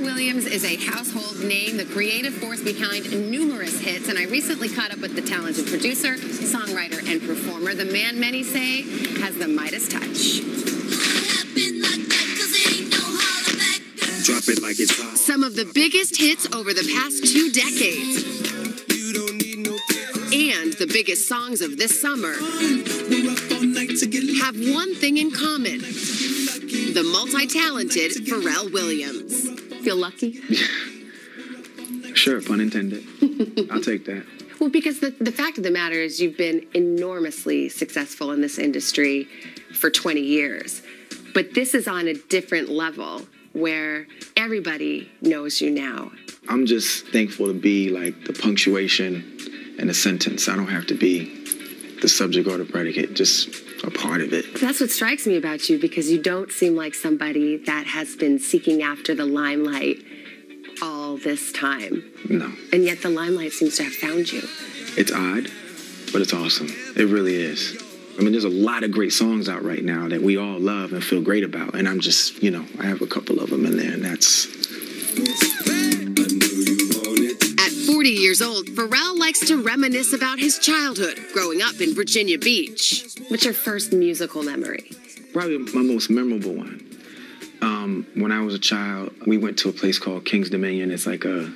Williams is a household name, the creative force behind numerous hits, and I recently caught up with the talented producer, songwriter, and performer. The man many say has the Midas touch. Drop it like it's hot. Some of the biggest hits over the past 2 decades. And the biggest songs of this summer have one thing in common. The multi-talented Pharrell Williams. Feel lucky? Sure, pun intended. I'll take that. Well, because the fact of the matter is you've been enormously successful in this industry for 20 years. But this is on a different level where everybody knows you now. I'm just thankful to be like the punctuation in a sentence. I don't have to be the subject or the predicate, just a part of it. That's what strikes me about you, because you don't seem like somebody that has been seeking after the limelight all this time. No. And yet the limelight seems to have found you. It's odd, but it's awesome. It really is. I mean, there's a lot of great songs out right now that we all love and feel great about. And I'm just, I have a couple of them in there, and that's... At 40 years old, Pharrell likes to reminisce about his childhood, growing up in Virginia Beach. What's your first musical memory? Probably my most memorable one. When I was a child, we went to a place called King's Dominion. It's like an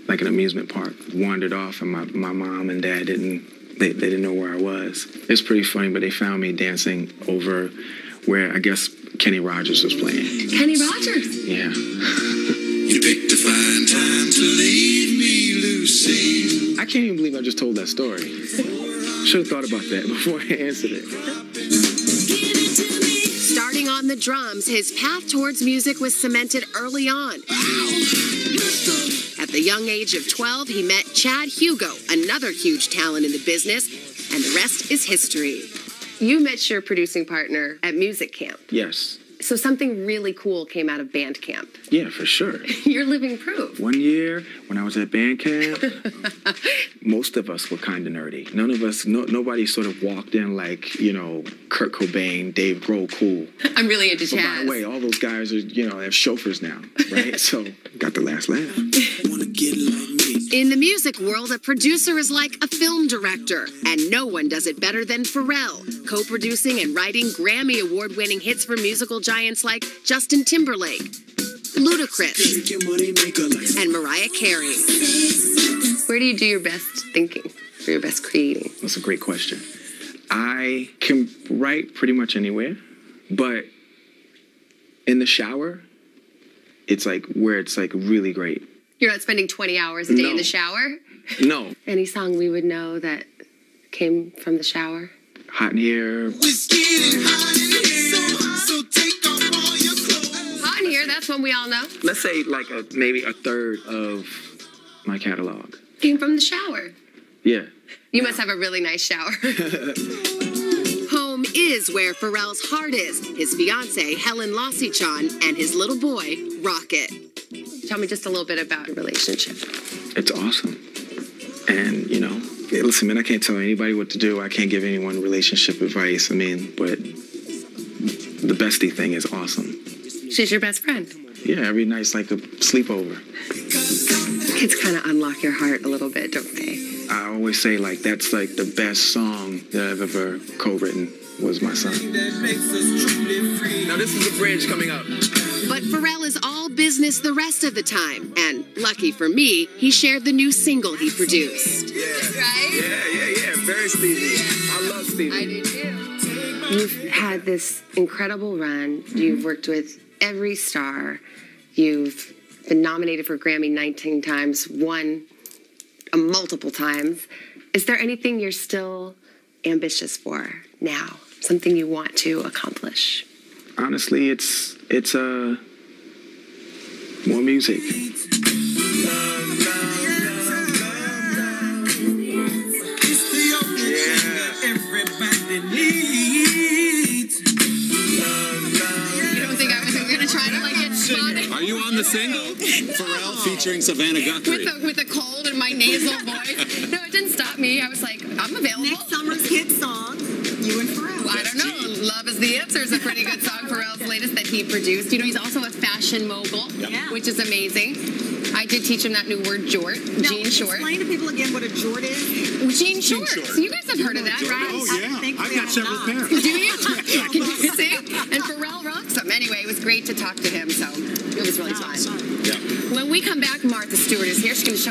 amusement park. Wandered off, and my mom and dad they didn't know where I was. It's pretty funny, but they found me dancing over where I guess Kenny Rogers was playing. Kenny Rogers? Yeah. You picked a fine time to leave me, Lucy. I can't even believe I just told that story. Should have thought about that before I answered it. Starting on the drums, his path towards music was cemented early on. At the young age of 12, he met Chad Hugo, another huge talent in the business, and the rest is history. You met your producing partner at music camp. Yes. So something really cool came out of band camp. Yeah, for sure. You're living proof. One year, when I was at band camp, most of us were kind of nerdy. None of us, nobody sort of walked in like, Kurt Cobain, Dave Grohl, cool. I'm really into jazz. By the way, all those guys are, they have chauffeurs now, right? So, got the last laugh. Wanna get like me. In the music world, a producer is like a film director, and no one does it better than Pharrell, co-producing and writing Grammy Award-winning hits for musical giants like Justin Timberlake, Ludacris, and Mariah Carey. Where do you do your best thinking, or your best creating? That's a great question. I can write pretty much anywhere, but in the shower, it's like where it's like really great. You're not spending 20 hours a day in the shower? No. Any song we would know that came from the shower? Hot in Here. It's getting hot in here, so take off all your clothes. Hot in Here, that's one we all know. Let's say like maybe a third of my catalog. Came from the shower. Yeah. You must have a really nice shower. Home is where Pharrell's heart is, his fiancée, Helen Lossichan, and his little boy, Rocket. Tell me just a little bit about your relationship. It's awesome. And, listen, man, I can't tell anybody what to do. I can't give anyone relationship advice. But the bestie thing is awesome. She's your best friend. Yeah, every night's like a sleepover. Kids kind of unlock your heart a little bit, don't they? I always say, that's like the best song that I've ever co-written was my son. Now this is a bridge coming up. But Pharrell is all business the rest of the time. And lucky for me, he shared the new single he produced. Yeah. Right? Yeah. Very Stevie. I love Stevie. I do too. You've had this incredible run. You've worked with every star. You've been nominated for a Grammy 19 times, won multiple times. Is there anything you're still ambitious for now? Something you want to accomplish? Honestly, it's more music. Everybody needs. You don't think I was going to try to get spotted? Are you on the single? Pharrell featuring Savannah Guthrie. With a cold and my nasal voice. No, it didn't stop me. I was like, I'm available. Next summer's hit song, you and Pharrell. I don't know. Love Love Is the Answer is a pretty good song, Pharrell's latest that he produced. You know, he's also a fashion mogul, which is amazing. I did teach him that new word, jort, jean short. Explain to people again what a jort is. Jean shorts. So you guys have heard of that, right? Oh, yeah. I've got several pairs. Do you? Can you sing? And Pharrell rocks them. Anyway, it was great to talk to him, so it was really fun. Yeah. When we come back, Martha Stewart is here. She's going to show